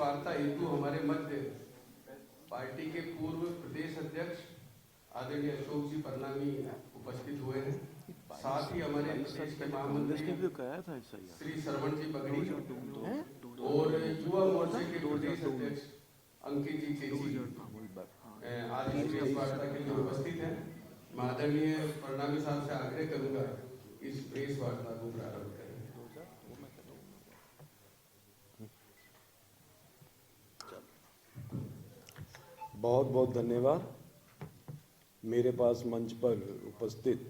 वार्ता हेतु हमारे मध्य पार्टी के पूर्व प्रदेश अध्यक्ष आदरणीय अशोक जी परनामी उपस्थित हुए हैं। साथ ही हमारे प्रदेश के महामंत्री श्री श्रवण जी बगड़ी और युवा मोर्चे के प्रदेश अध्यक्ष अंकित जी चेची आदि इस वार्ता के लिए उपस्थित हैं। मैं आदरणीय परनामी साहब से आग्रह करूंगा इस प्रेस वार्ता को प्रारंभ करें। बहुत बहुत धन्यवाद। मेरे पास मंच पर उपस्थित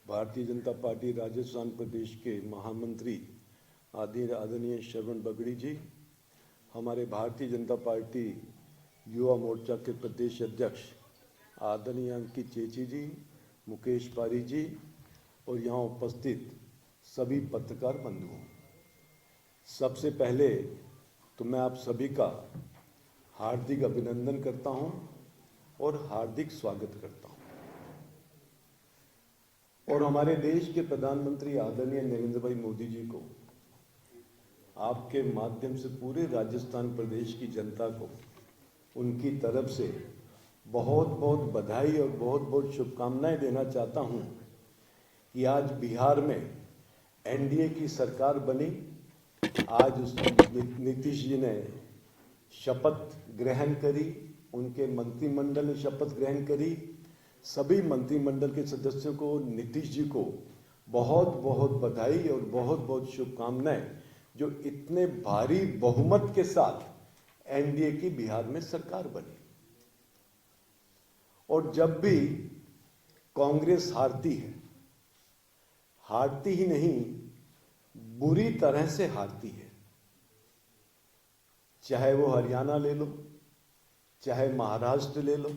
भारतीय जनता पार्टी राजस्थान प्रदेश के महामंत्री आदरणीय श्रवण बगड़ी जी, हमारे भारतीय जनता पार्टी युवा मोर्चा के प्रदेश अध्यक्ष आदरणीय अंकित चेची जी, मुकेश पारी जी और यहाँ उपस्थित सभी पत्रकार बंधुओं, सबसे पहले तो मैं आप सभी का हार्दिक अभिनंदन करता हूं और हार्दिक स्वागत करता हूं। और हमारे देश के प्रधानमंत्री आदरणीय नरेंद्र भाई मोदी जी को आपके माध्यम से पूरे राजस्थान प्रदेश की जनता को उनकी तरफ से बहुत बहुत बधाई और बहुत बहुत शुभकामनाएं देना चाहता हूं कि आज बिहार में एनडीए की सरकार बनी। आज नीतीश जी ने शपथ ग्रहण करी, उनके मंत्रिमंडल ने शपथ ग्रहण करी। सभी मंत्रिमंडल के सदस्यों को, नीतीश जी को बहुत बहुत बधाई और बहुत बहुत शुभकामनाएं, जो इतने भारी बहुमत के साथ एनडीए की बिहार में सरकार बनी। और जब भी कांग्रेस हारती है, हारती ही नहीं बुरी तरह से हारती है, चाहे वो हरियाणा ले लो, चाहे महाराष्ट्र ले लो,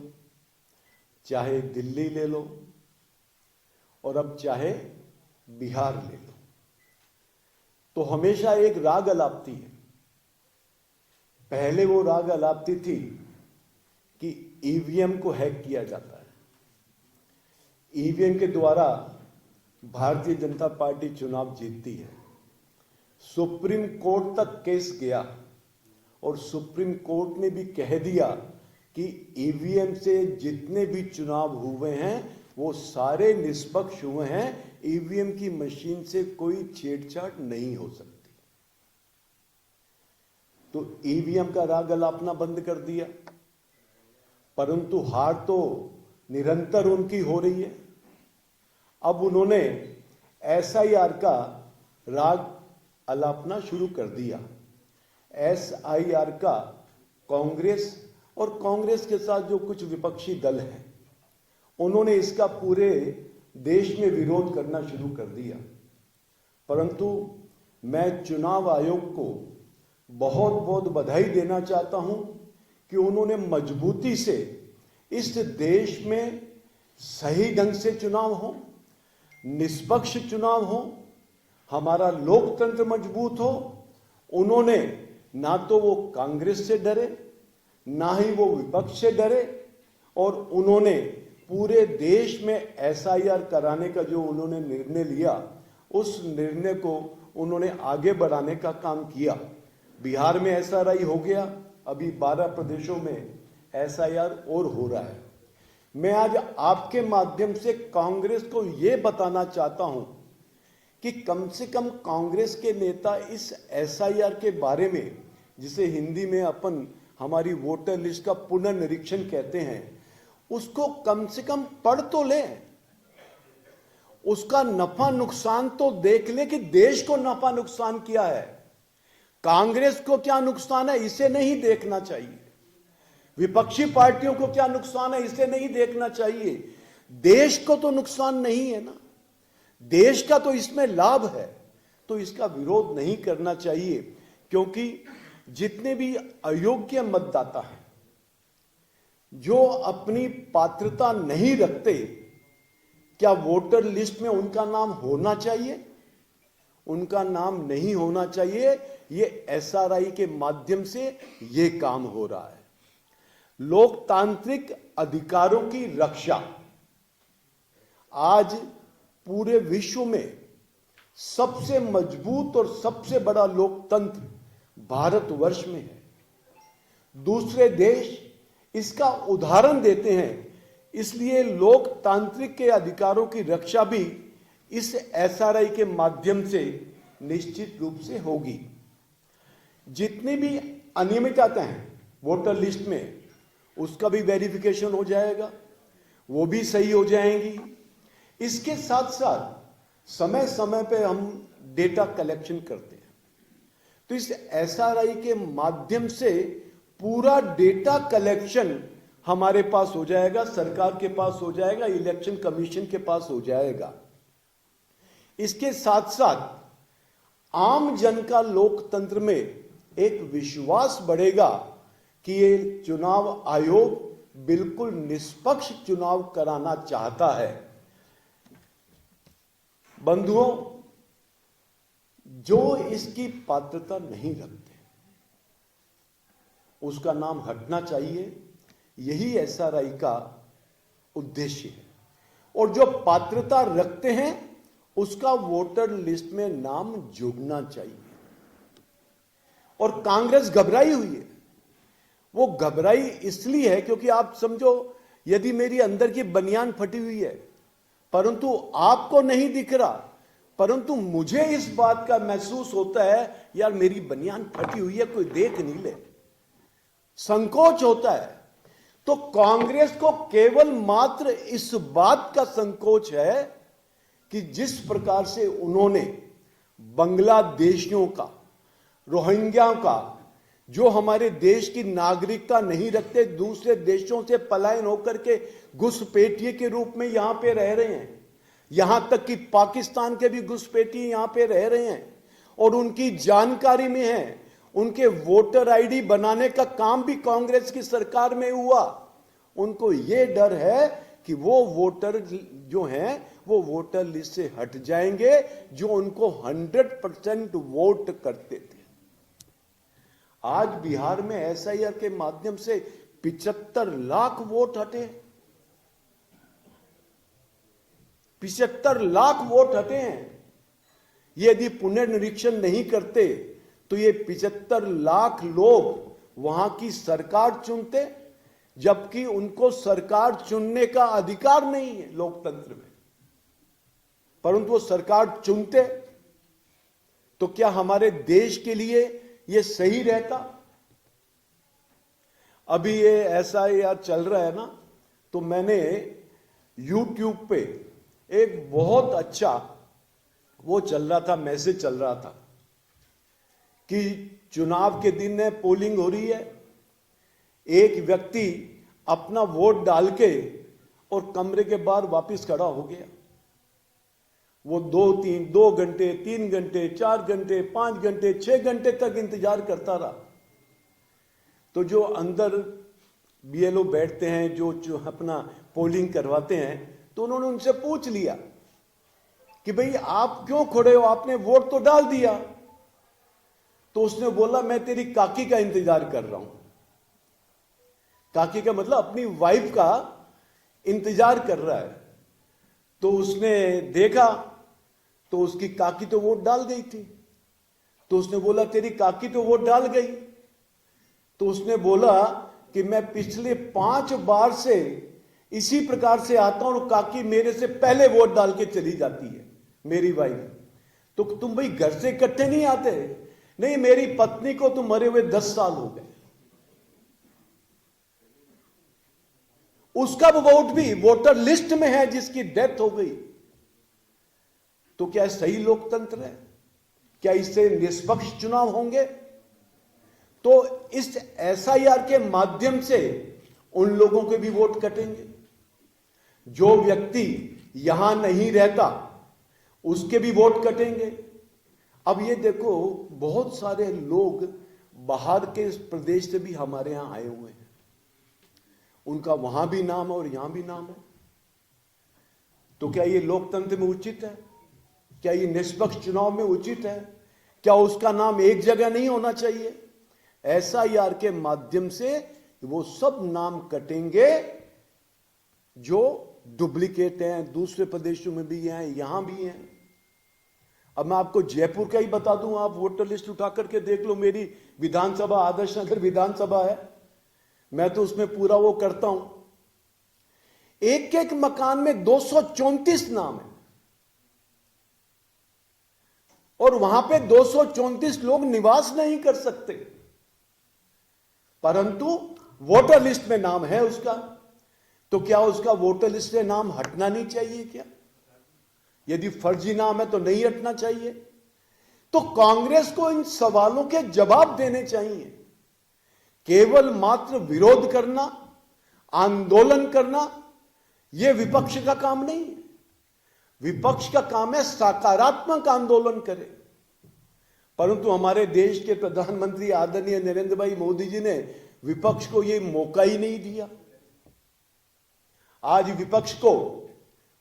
चाहे दिल्ली ले लो और अब चाहे बिहार ले लो, तो हमेशा एक राग अलापती है। पहले वो राग अलापती थी कि ईवीएम को हैक किया जाता है, ईवीएम के द्वारा भारतीय जनता पार्टी चुनाव जीतती है। सुप्रीम कोर्ट तक केस गया और सुप्रीम कोर्ट ने भी कह दिया कि ईवीएम से जितने भी चुनाव हुए हैं वो सारे निष्पक्ष हुए हैं, ईवीएम की मशीन से कोई छेड़छाड़ नहीं हो सकती। तो ईवीएम का राग अलापना बंद कर दिया, परंतु हार तो निरंतर उनकी हो रही है। अब उन्होंने एसआईआर का राग अलापना शुरू कर दिया। एसआईआर का कांग्रेस और कांग्रेस के साथ जो कुछ विपक्षी दल हैं, उन्होंने इसका पूरे देश में विरोध करना शुरू कर दिया। परंतु मैं चुनाव आयोग को बहुत बहुत बधाई देना चाहता हूं कि उन्होंने मजबूती से इस देश में सही ढंग से चुनाव हो, निष्पक्ष चुनाव हो, हमारा लोकतंत्र मजबूत हो। उन्होंने ना तो वो कांग्रेस से डरे, ना ही वो विपक्ष से डरे, और उन्होंने पूरे देश में एसआईआर कराने का जो उन्होंने निर्णय लिया, उस निर्णय को उन्होंने आगे बढ़ाने का काम किया। बिहार में एसआरआई हो गया, अभी 12 प्रदेशों में एसआईआर और हो रहा है। मैं आज आपके माध्यम से कांग्रेस को यह बताना चाहता हूं कि कम से कम कांग्रेस के नेता इस एसआईआर के बारे में, जिसे हिंदी में अपन हमारी वोटर लिस्ट का पुनर्निरीक्षण कहते हैं, उसको कम से कम पढ़ तो लें, उसका नफा नुकसान तो देख ले कि देश को नफा नुकसान क्या है, कांग्रेस को क्या नुकसान है, इसे नहीं देखना चाहिए। विपक्षी पार्टियों को क्या नुकसान है, इसे नहीं देखना चाहिए। देश को तो नुकसान नहीं है ना, देश का तो इसमें लाभ है, तो इसका विरोध नहीं करना चाहिए। क्योंकि जितने भी अयोग्य मतदाता हैं, जो अपनी पात्रता नहीं रखते, क्या वोटर लिस्ट में उनका नाम होना चाहिए? उनका नाम नहीं होना चाहिए। ये एसआरआई के माध्यम से ये काम हो रहा है। लोकतांत्रिक अधिकारों की रक्षा आज पूरे विश्व में सबसे मजबूत और सबसे बड़ा लोकतंत्र भारतवर्ष में है। दूसरे देश इसका उदाहरण देते हैं। इसलिए लोकतांत्रिक के अधिकारों की रक्षा भी इस एसआरआई के माध्यम से निश्चित रूप से होगी। जितनी भी अनियमितताएं हैं वोटर लिस्ट में, उसका भी वेरिफिकेशन हो जाएगा, वो भी सही हो जाएंगी। इसके साथ साथ समय समय पे हम डेटा कलेक्शन करते हैं, तो इस एसआरआई के माध्यम से पूरा डेटा कलेक्शन हमारे पास हो जाएगा, सरकार के पास हो जाएगा, इलेक्शन कमीशन के पास हो जाएगा। इसके साथ साथ आम जन का लोकतंत्र में एक विश्वास बढ़ेगा कि ये चुनाव आयोग बिल्कुल निष्पक्ष चुनाव कराना चाहता है। बंधुओं, जो इसकी पात्रता नहीं रखते उसका नाम हटना चाहिए, यही एसआरआई का उद्देश्य है। और जो पात्रता रखते हैं उसका वोटर लिस्ट में नाम जुड़ना चाहिए। और कांग्रेस घबराई हुई है। वो घबराई इसलिए है क्योंकि आप समझो, यदि मेरी अंदर की बनियान फटी हुई है परंतु आपको नहीं दिख रहा, परंतु मुझे इस बात का महसूस होता है यार मेरी बनियान फटी हुई है, कोई देख नहीं ले, संकोच होता है। तो कांग्रेस को केवल मात्र इस बात का संकोच है कि जिस प्रकार से उन्होंने बांग्लादेशियों का, रोहिंग्या का, जो हमारे देश की नागरिकता नहीं रखते, दूसरे देशों से पलायन होकर के घुसपैठिए के रूप में यहां पे रह रहे हैं, यहां तक कि पाकिस्तान के भी घुसपैठिए यहां पे रह रहे हैं और उनकी जानकारी में है। उनके वोटर आईडी बनाने का काम भी कांग्रेस की सरकार में हुआ। उनको यह डर है कि वो वोटर जो हैं वो वोटर लिस्ट से हट जाएंगे जो उनको 100% वोट करते थे। आज बिहार में एसआईआर के माध्यम से 75 लाख वोट हटे, 75 लाख वोट हटे हैं। यदि पुनर्निरीक्षण नहीं करते तो ये 75 लाख लोग वहां की सरकार चुनते, जबकि उनको सरकार चुनने का अधिकार नहीं है लोकतंत्र में, परंतु वो सरकार चुनते। तो क्या हमारे देश के लिए ये सही रहता? अभी ये एसआईआर चल रहा है ना, तो मैंने YouTube पे एक बहुत अच्छा वो चल रहा था, मैसेज चल रहा था कि चुनाव के दिन में पोलिंग हो रही है, एक व्यक्ति अपना वोट डाल के और कमरे के बाहर वापस खड़ा हो गया। वो 2 घंटे, 3 घंटे, 4 घंटे, 5 घंटे, 6 घंटे तक इंतजार करता रहा। तो जो अंदर बीएलओ बैठते हैं, जो अपना पोलिंग करवाते हैं, तो उन्होंने उनसे पूछ लिया कि भाई आप क्यों खड़े हो, आपने वोट तो डाल दिया। तो उसने बोला मैं तेरी काकी का इंतजार कर रहा हूं। काकी का मतलब अपनी वाइफ का इंतजार कर रहा है। तो उसने देखा तो उसकी काकी तो वोट डाल गई थी। तो उसने बोला तेरी काकी तो वोट डाल गई। तो उसने बोला कि मैं पिछले 5 बार से इसी प्रकार से आता हूं और काकी मेरे से पहले वोट डाल के चली जाती है, मेरी वाइफ। तो तुम भाई घर से इकट्ठे नहीं आते? नहीं, मेरी पत्नी को तो मरे हुए 10 साल हो गए। उसका वोट भी वोटर लिस्ट में है जिसकी डेथ हो गई। तो क्या सही लोकतंत्र है? क्या इससे निष्पक्ष चुनाव होंगे? तो इस एसआईआर के माध्यम से उन लोगों के भी वोट कटेंगे। जो व्यक्ति यहां नहीं रहता उसके भी वोट कटेंगे। अब ये देखो, बहुत सारे लोग बाहर के प्रदेश से भी हमारे यहां आए हुए हैं, उनका वहां भी नाम है और यहां भी नाम है। तो क्या ये लोकतंत्र में उचित है? क्या ये निष्पक्ष चुनाव में उचित है? क्या उसका नाम एक जगह नहीं होना चाहिए? एसआईआर के माध्यम से वो सब नाम कटेंगे जो डुप्लीकेट हैं, दूसरे प्रदेशों में भी हैं, यहां भी हैं। अब मैं आपको जयपुर का ही बता दूं, आप वोटर लिस्ट उठा करके देख लो। मेरी विधानसभा आदर्श नगर विधानसभा है, मैं तो उसमें पूरा वो करता हूं। एक एक मकान में 234 नाम है और वहां पे 234 लोग निवास नहीं कर सकते, परंतु वोटर लिस्ट में नाम है उसका। तो क्या उसका वोटर लिस्ट से नाम हटना नहीं चाहिए क्या? यदि फर्जी नाम है तो नहीं हटना चाहिए। तो कांग्रेस को इन सवालों के जवाब देने चाहिए। केवल मात्र विरोध करना, आंदोलन करना, यह विपक्ष का काम नहीं है। विपक्ष का काम है सकारात्मक आंदोलन करे। परंतु हमारे देश के प्रधानमंत्री आदरणीय नरेंद्र भाई मोदी जी ने विपक्ष को यह मौका ही नहीं दिया। आज विपक्ष को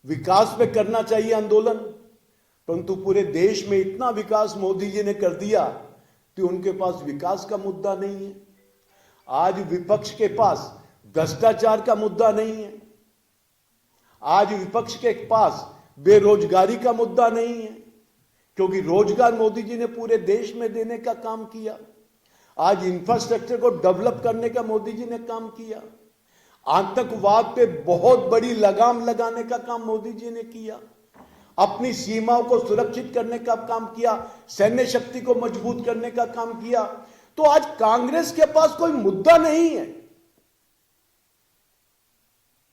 विकास पे करना चाहिए आंदोलन, परंतु पूरे देश में इतना विकास मोदी जी ने कर दिया कि उनके पास विकास का मुद्दा नहीं है। आज विपक्ष के पास भ्रष्टाचार का मुद्दा नहीं है। आज विपक्ष के पास बेरोजगारी का मुद्दा नहीं है, क्योंकि रोजगार मोदी जी ने पूरे देश में देने का काम किया। आज इंफ्रास्ट्रक्चर को डेवलप करने का मोदी जी ने काम किया। आतंकवाद पे बहुत बड़ी लगाम लगाने का काम मोदी जी ने किया। अपनी सीमाओं को सुरक्षित करने का काम किया, सैन्य शक्ति को मजबूत करने का काम किया। तो आज कांग्रेस के पास कोई मुद्दा नहीं है।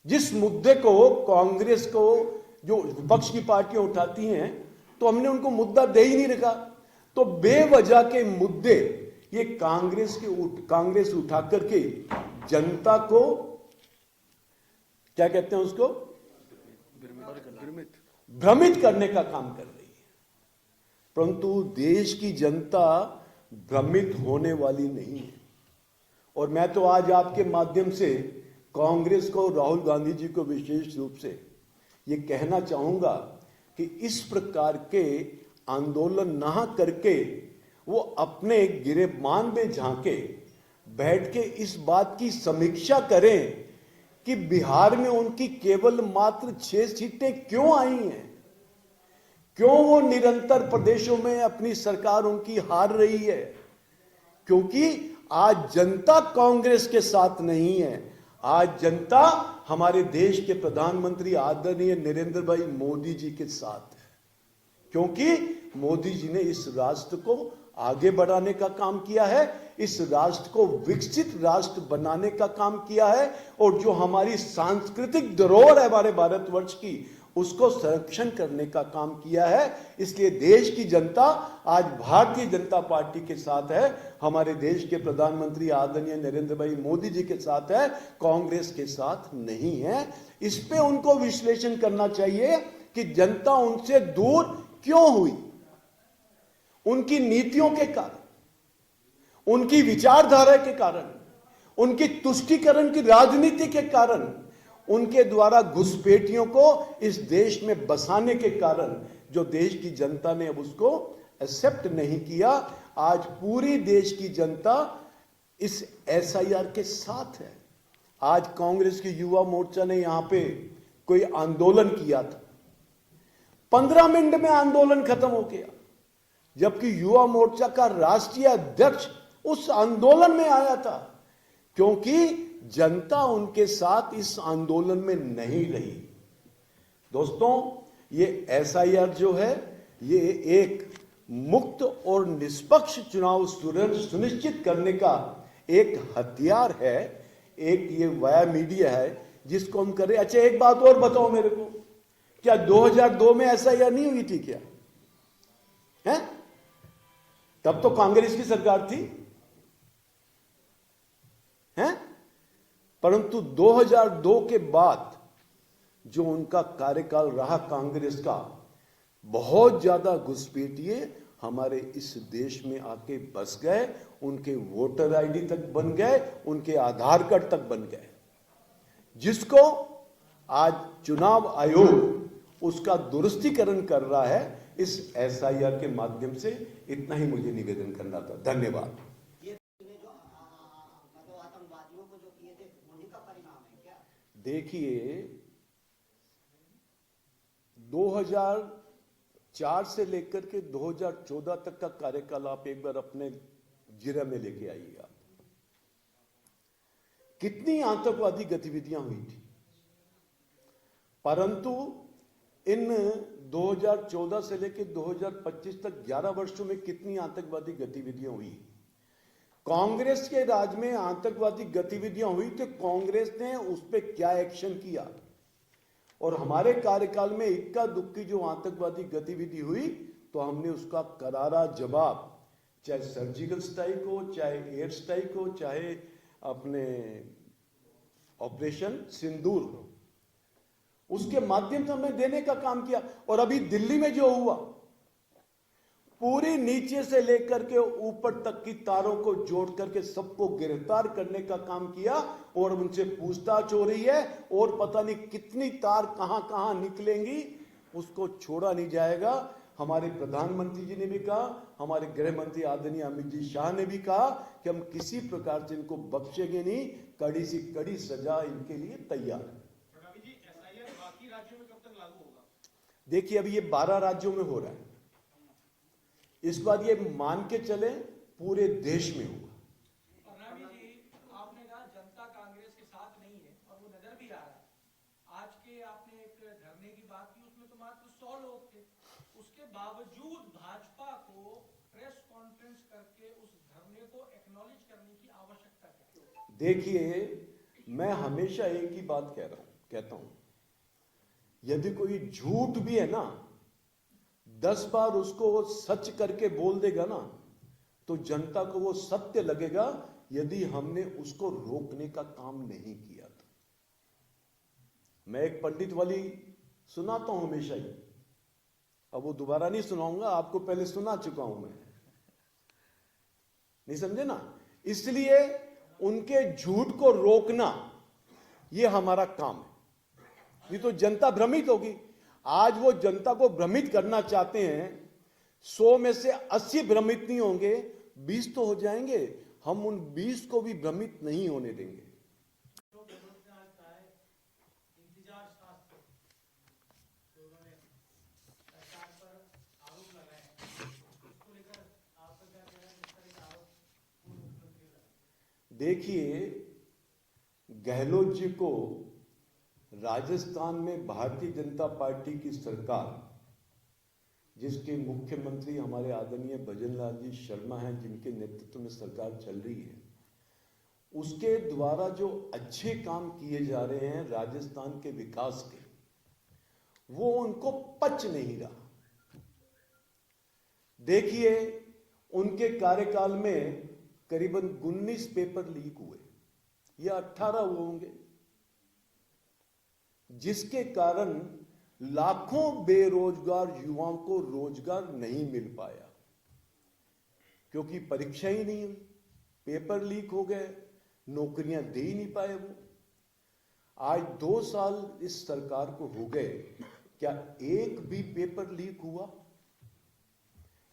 जिस मुद्दे को कांग्रेस को जो विपक्ष की पार्टियां उठाती हैं, तो हमने उनको मुद्दा दे ही नहीं रखा। तो बेवजह के मुद्दे ये कांग्रेस उठा करके जनता को क्या कहते हैं, उसको भ्रमित करने का काम कर रही है। परंतु देश की जनता भ्रमित होने वाली नहीं है। और मैं तो आज आपके माध्यम से कांग्रेस को, राहुल गांधी जी को विशेष रूप से ये कहना चाहूंगा कि इस प्रकार के आंदोलन ना करके वो अपने गिरेबान में झांके बैठ के इस बात की समीक्षा करें कि बिहार में उनकी केवल मात्र 6 सीटें क्यों आई हैं, क्यों वो निरंतर प्रदेशों में अपनी सरकार उनकी हार रही है। क्योंकि आज जनता कांग्रेस के साथ नहीं है, आज जनता हमारे देश के प्रधानमंत्री आदरणीय नरेंद्र भाई मोदी जी के साथ है। क्योंकि मोदी जी ने इस राष्ट्र को आगे बढ़ाने का काम किया है, इस राष्ट्र को विकसित राष्ट्र बनाने का काम किया है, और जो हमारी सांस्कृतिक धरोहर है हमारे भारतवर्ष की, उसको संरक्षण करने का काम किया है। इसलिए देश की जनता आज भारतीय जनता पार्टी के साथ है, हमारे देश के प्रधानमंत्री आदरणीय नरेंद्र भाई मोदी जी के साथ है, कांग्रेस के साथ नहीं है। इस पे उनको विश्लेषण करना चाहिए कि जनता उनसे दूर क्यों हुई। उनकी नीतियों के कारण, उनकी विचारधारा के कारण, उनकी तुष्टीकरण की राजनीति के कारण, उनके द्वारा घुसपैठियों को इस देश में बसाने के कारण जो देश की जनता ने अब उसको एक्सेप्ट नहीं किया। आज पूरी देश की जनता इस एसआईआर के साथ है। आज कांग्रेस की युवा मोर्चा ने यहां पे कोई आंदोलन किया था, 15 मिनट में आंदोलन खत्म हो गया, जबकि युवा मोर्चा का राष्ट्रीय अध्यक्ष उस आंदोलन में आया था, क्योंकि जनता उनके साथ इस आंदोलन में नहीं रही। दोस्तों, ये एसआईआर जो है, ये एक मुक्त और निष्पक्ष चुनाव सुनिश्चित करने का एक हथियार है, एक ये वाया मीडिया है जिसको हम करें। अच्छा, एक बात और बताओ मेरे को, क्या 2002 में एसआईआर नहीं हुई थी क्या? है? तब तो कांग्रेस की सरकार थी, हैं? परंतु 2002 के बाद जो उनका कार्यकाल रहा कांग्रेस का, बहुत ज्यादा घुसपैठिए हमारे इस देश में आके बस गए, उनके वोटर आईडी तक बन गए, उनके आधार कार्ड तक बन गए, जिसको आज चुनाव आयोग उसका दुरुस्तीकरण कर रहा है इस एसआईआर के माध्यम से। इतना ही मुझे निवेदन करना था। धन्यवाद। देखिए, 2004 से लेकर के 2014 तक का कार्यकाल आप एक बार अपने जिरा में लेके आइएगा। कितनी आतंकवादी गतिविधियां हुई थी, परंतु इन 2014 से लेकर 2025 तक 11 वर्षों में कितनी आतंकवादी गतिविधियां हुई। कांग्रेस के राज में आतंकवादी गतिविधियां हुई तो कांग्रेस ने उस पर क्या एक्शन किया, और हमारे कार्यकाल में इक्का दुक्की जो आतंकवादी गतिविधि हुई तो हमने उसका करारा जवाब, चाहे सर्जिकल स्ट्राइक हो, चाहे एयर स्ट्राइक हो, चाहे अपने ऑपरेशन सिंदूर हो, उसके माध्यम से हमने देने का काम किया। और अभी दिल्ली में जो हुआ, पूरी नीचे से लेकर के ऊपर तक की तारों को जोड़ करके सबको गिरफ्तार करने का काम किया, और उनसे पूछताछ हो रही है, और पता नहीं कितनी तार कहां कहां निकलेंगी, उसको छोड़ा नहीं जाएगा। हमारे प्रधानमंत्री जी ने भी कहा, हमारे गृह मंत्री आदरणीय अमित जी शाह ने भी कहा कि हम किसी प्रकार से इनको बख्शेंगे नहीं, कड़ी से कड़ी सजा इनके लिए तैयार है। बाकी राज्यों में कब तक लागू होगा? देखिए, अभी ये 12 राज्यों में हो रहा है, इस बार ये मान के चले पूरे देश में होगा। प्रणामी जी, आपने कहा जनता कांग्रेस के साथ नहीं है, और वो नजर भी आ रहा है। आज के आपने एक धरने की बात की, उसमें तो मात्र 100 लोग थे, उसके बावजूद भाजपा को प्रेस कॉन्फ्रेंस करके उस धरने को एक्नॉलेज करने की आवश्यकता क्या? देखिए, मैं हमेशा एक ही बात कहता हूं, यदि कोई झूठ भी है ना, 10 बार उसको वो सच करके बोल देगा ना, तो जनता को वो सत्य लगेगा, यदि हमने उसको रोकने का काम नहीं किया था। मैं एक पंडित वाली सुनाता हूं हमेशा ही, अब वो दोबारा नहीं सुनाऊंगा, आपको पहले सुना चुका हूं मैं, नहीं समझे ना। इसलिए उनके झूठ को रोकना ये हमारा काम है, नहीं तो जनता भ्रमित होगी। आज वो जनता को भ्रमित करना चाहते हैं, 100 में से 80 भ्रमित नहीं होंगे, 20 तो हो जाएंगे। हम उन 20 को भी भ्रमित नहीं होने देंगे। देखिए, गहलोत जी को राजस्थान में भारतीय जनता पार्टी की सरकार, जिसके मुख्यमंत्री हमारे आदरणीय भजनलाल जी शर्मा हैं, जिनके नेतृत्व में सरकार चल रही है, उसके द्वारा जो अच्छे काम किए जा रहे हैं राजस्थान के विकास के, वो उनको पच नहीं रहा। देखिए, उनके कार्यकाल में करीबन 19 पेपर लीक हुए या 18 हुए होंगे, जिसके कारण लाखों बेरोजगार युवाओं को रोजगार नहीं मिल पाया, क्योंकि परीक्षा ही नहीं हुई, पेपर लीक हो गए, नौकरियां दे ही नहीं पाए वो। आज 2 साल इस सरकार को हो गए, क्या एक भी पेपर लीक हुआ?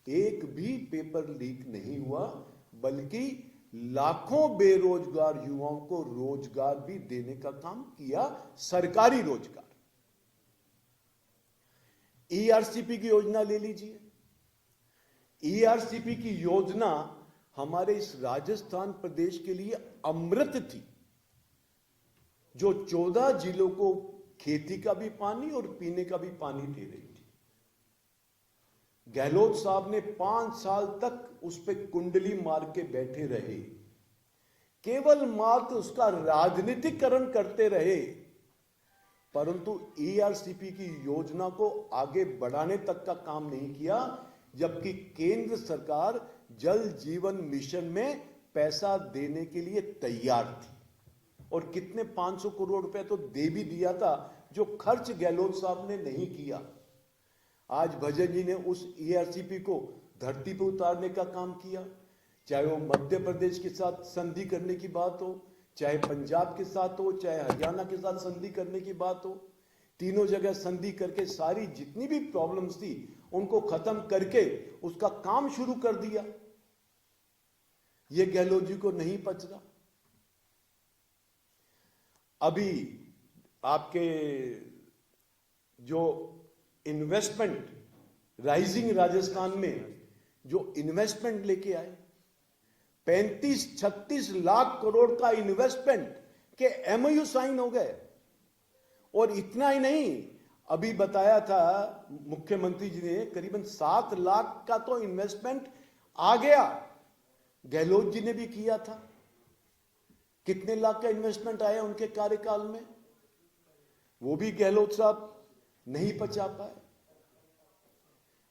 एक भी पेपर लीक नहीं हुआ, बल्कि लाखों बेरोजगार युवाओं को रोजगार भी देने का काम किया, सरकारी रोजगार। ईआरसीपी की योजना ले लीजिए, ईआरसीपी की योजना हमारे इस राजस्थान प्रदेश के लिए अमृत थी, जो 14 जिलों को खेती का भी पानी और पीने का भी पानी दे रही थी। गहलोत साहब ने 5 साल तक उस पर कुंडली मार के बैठे रहे, केवल मात्र उसका राजनीतिकरण करते रहे, परंतु ईआरसीपी की योजना को आगे बढ़ाने तक का काम नहीं किया, जबकि केंद्र सरकार जल जीवन मिशन में पैसा देने के लिए तैयार थी, और कितने 500 करोड़ रुपए तो दे भी दिया था, जो खर्च गहलोत साहब ने नहीं किया। आज भजन जी ने उस ईआरसीपी को धरती पर उतारने का काम किया, चाहे वो मध्य प्रदेश के साथ संधि करने की बात हो, चाहे पंजाब के साथ हो, चाहे हरियाणा के साथ संधि करने की बात हो। तीनों जगह संधि करके सारी जितनी भी प्रॉब्लम्स थी उनको खत्म करके उसका काम शुरू कर दिया। ये गहलोत जी को नहीं पच रहा। अभी आपके जो इन्वेस्टमेंट राइजिंग राजस्थान में जो इन्वेस्टमेंट लेके आए, 35-36 लाख करोड़ का इन्वेस्टमेंट कि एमओयू साइन हो गए। और इतना ही नहीं, अभी बताया था मुख्यमंत्री जी ने, करीबन 7 लाख का तो इन्वेस्टमेंट आ गया। गहलोत जी ने भी किया था। कितने लाख का इन्वेस्टमेंट आया उनके कार्यकाल में, वो भी गहलोत साहब नहीं पचा पाए।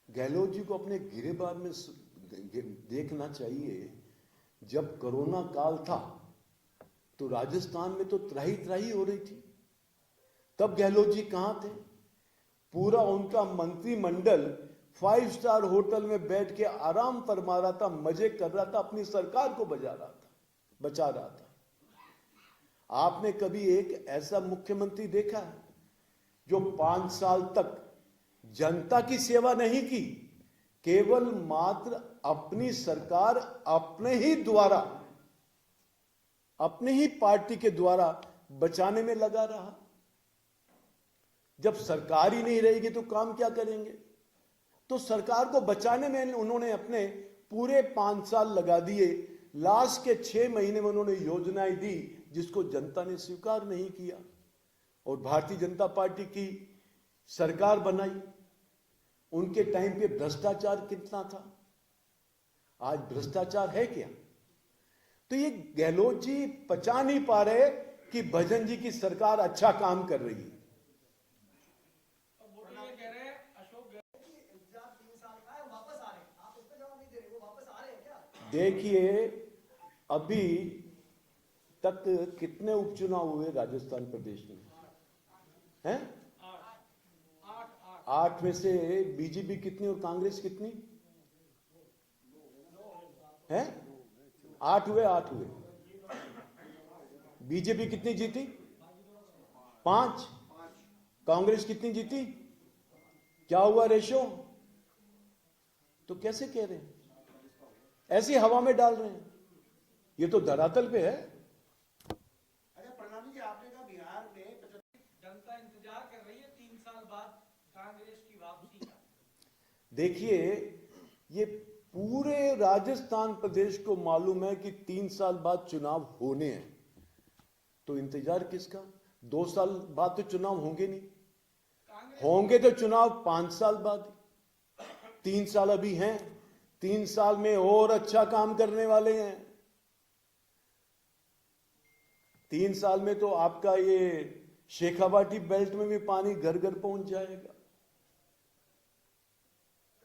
गहलोत जी को अपने गिरेबान में देखना चाहिए। जब कोरोना काल था तो राजस्थान में तो त्राही त्राही हो रही थी, तब गहलोत जी कहां थे? पूरा उनका मंत्रिमंडल 5 स्टार होटल में बैठ के आराम फरमा रहा था, मजे कर रहा था, अपनी सरकार को बचा रहा था। आपने कभी एक ऐसा मुख्यमंत्री देखा है जो 5 साल तक जनता की सेवा नहीं की, केवल मात्र अपनी सरकार अपने ही पार्टी के द्वारा बचाने में लगा रहा? जब सरकार ही नहीं रहेगी तो काम क्या करेंगे? तो सरकार को बचाने में उन्होंने अपने पूरे 5 साल लगा दिए। लास्ट के 6 महीने में उन्होंने योजनाएं दी जिसको जनता ने स्वीकार नहीं किया, और भारतीय जनता पार्टी की सरकार बनाई। उनके टाइम पे भ्रष्टाचार कितना था, आज भ्रष्टाचार है क्या? तो ये गहलोत जी पचा नहीं पा रहे कि भजन जी की सरकार अच्छा काम कर रही है। देखिए, अभी तक कितने उपचुनाव हुए राजस्थान प्रदेश में हैं? 8 में से बीजेपी कितनी और कांग्रेस कितनी हैं? 8 हुए। बीजेपी कितनी जीती? 5। कांग्रेस कितनी जीती? क्या हुआ रेशो? तो कैसे कह रहे हैं? ऐसी हवा में डाल रहे हैं। ये तो धरातल पे है। अच्छा प्रणाम जी, आपने कहा बिहार में जनता इंतजार कर रही है 3 साल बाद कांग्रेस की वापसी का। देखिए, ये पूरे राजस्थान प्रदेश को मालूम है कि 3 साल बाद चुनाव होने हैं, तो इंतजार किसका? 2 साल बाद तो चुनाव होंगे नहीं, होंगे तो चुनाव 5 साल बाद। 3 साल अभी हैं, 3 साल में और अच्छा काम करने वाले हैं। 3 साल में तो आपका ये शेखावाटी बेल्ट में भी पानी घर घर पहुंच जाएगा।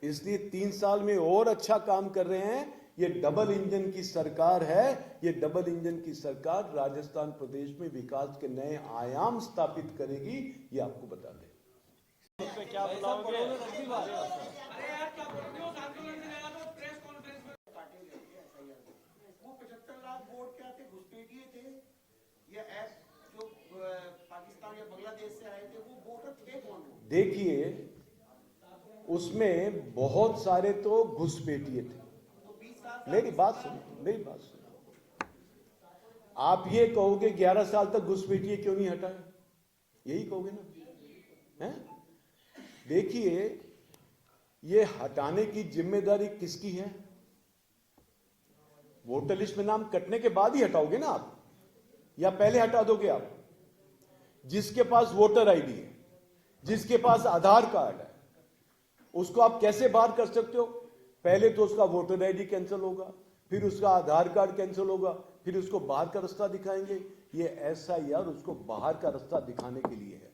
इसलिए 3 साल में और अच्छा काम कर रहे हैं। ये डबल इंजन की सरकार है। ये डबल इंजन की सरकार राजस्थान प्रदेश में विकास के नए आयाम स्थापित करेगी, ये आपको बता दें। क्या बुलाओगे? अरे यार क्या बोल रहे हो? आंदोलन से लगा दो प्रेस कॉन्फ्रेंस में। वो 75 लाख वोट क्या थे? घुसपैठिए थे या जो पाकिस्तान या बांग्लादेश से आए थे, वो वोटर थे कौन? देखिए, उसमें बहुत सारे तो घुसपैठिए थे। मेरी बात सुनो। आप ये कहोगे 11 साल तक घुसपैठिए क्यों नहीं हटाए? यही कहोगे ना? हैं? देखिए, ये हटाने की जिम्मेदारी किसकी है? वोटर लिस्ट में नाम कटने के बाद ही हटाओगे ना आप, या पहले हटा दोगे आप? जिसके पास वोटर आईडी है, जिसके पास आधार कार्ड है, उसको आप कैसे बाहर कर सकते हो? पहले तो उसका वोटर आईडी कैंसिल होगा, फिर उसका आधार कार्ड कैंसिल होगा, फिर उसको बाहर का रास्ता दिखाएंगे। ये SIR उसको बाहर का रास्ता दिखाने के लिए है।